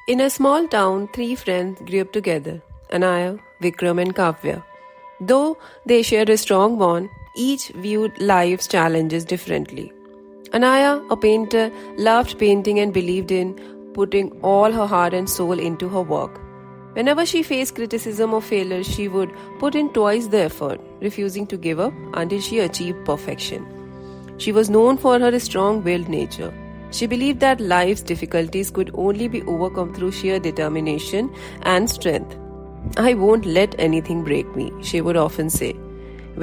In a small town, three friends grew up together: Anaya, Vikram, and Kavya. Though they shared a strong bond, each viewed life's challenges differently. Anaya, a painter, loved painting and believed in putting all her heart and soul into her work. Whenever she faced criticism or failure, she would put in twice the effort, refusing to give up until she achieved perfection. She was known for her strong willed nature. She believed that life's difficulties could only be overcome through sheer determination and strength. "I won't let anything break me," she would often say.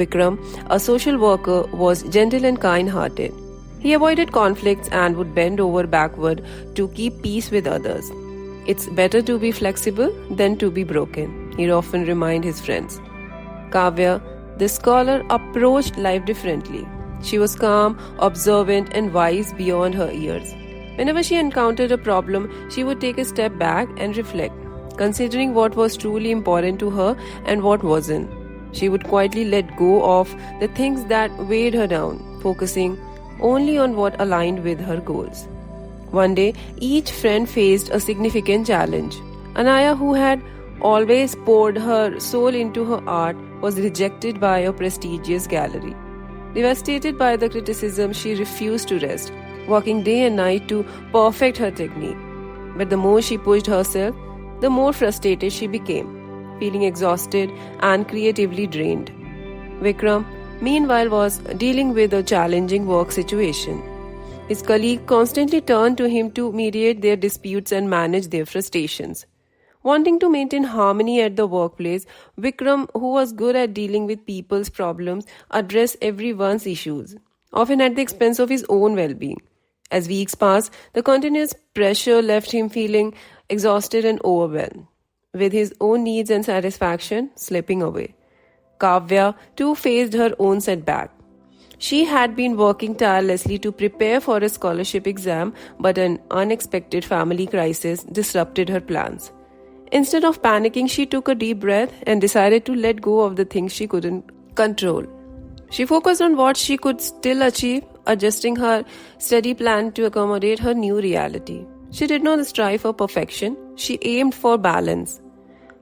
Vikram, a social worker, was gentle and kind hearted. He avoided conflicts and would bend over backward to keep peace with others. "It's better to be flexible than to be broken," he'd often remind his friends. Kavya, the scholar, approached life differently. She was calm, observant, and wise beyond her years. Whenever she encountered a problem, she would take a step back and reflect, considering what was truly important to her and what wasn't. She would quietly let go of the things that weighed her down, focusing only on what aligned with her goals. One day, each friend faced a significant challenge. Anaya, who had always poured her soul into her art, was rejected by a prestigious gallery. Devastated by the criticism, she refused to rest, working day and night to perfect her technique. But the more she pushed herself, the more frustrated she became, feeling exhausted and creatively drained. Vikram, meanwhile, was dealing with a challenging work situation. His colleagues constantly turned to him to mediate their disputes and manage their frustrations. Wanting to maintain harmony at the workplace, Vikram, who was good at dealing with people's problems, addressed everyone's issues, often at the expense of his own well-being. As weeks passed, the continuous pressure left him feeling exhausted and overwhelmed, with his own needs and satisfaction slipping away. Kavya too faced her own setback. She had been working tirelessly to prepare for a scholarship exam, but an unexpected family crisis disrupted her plans. Instead of panicking, she took a deep breath and decided to let go of the things she couldn't control. She focused on what she could still achieve, adjusting her steady plan to accommodate her new reality. She did not strive for perfection, she aimed for balance.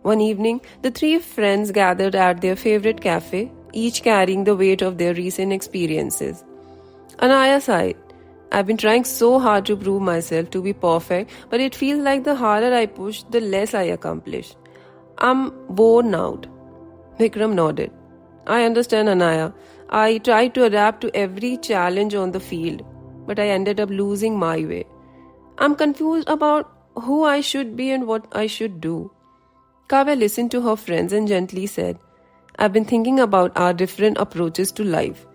One evening, the three friends gathered at their favorite cafe, each carrying the weight of their recent experiences. Anaya sighed. "I've been trying so hard to prove myself to be perfect, but it feels like the harder I push, the less I accomplish. I'm worn out." Vikram nodded. "I understand, Anaya. I tried to adapt to every challenge on the field, but I ended up losing my way. I'm confused about who I should be and what I should do." Kavya listened to her friends and gently said, "I've been thinking about our different approaches to life.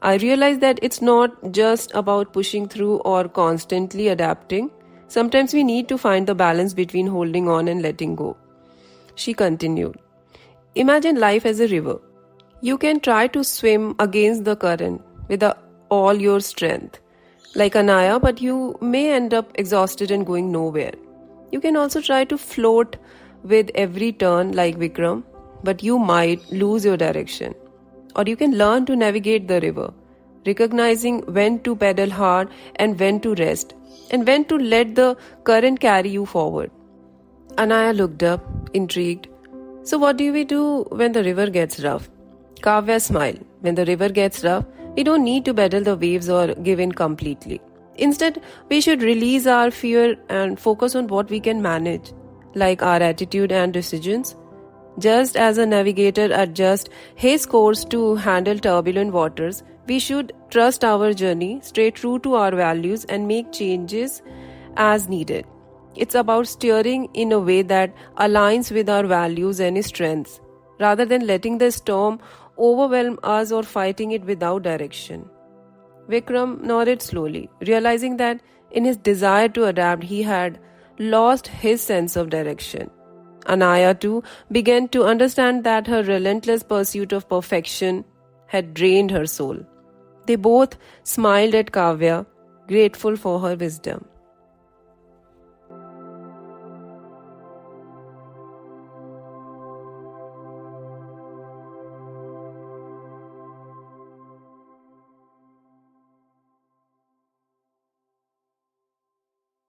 I realize that it's not just about pushing through or constantly adapting. Sometimes we need to find the balance between holding on and letting go." She continued, "Imagine life as a river. You can try to swim against the current with all your strength, like Anaya, but you may end up exhausted and going nowhere. You can also try to float with every turn, like Vikram, but you might lose your direction. Or you can learn to navigate the river, recognizing when to pedal hard and when to rest, and when to let the current carry you forward." Anaya looked up, intrigued. "So what do we do when the river gets rough?" Kavya smiled. "When the river gets rough, we don't need to battle the waves or give in completely. Instead, we should release our fear and focus on what we can manage, like our attitude and decisions. Just as a navigator adjusts his course to handle turbulent waters, we should trust our journey, stay true to our values, and make changes as needed. It's about steering in a way that aligns with our values and strengths, rather than letting the storm overwhelm us or fighting it without direction." Vikram nodded slowly, realizing that in his desire to adapt, he had lost his sense of direction. Anaya too began to understand that her relentless pursuit of perfection had drained her soul. They both smiled at Kavya, grateful for her wisdom.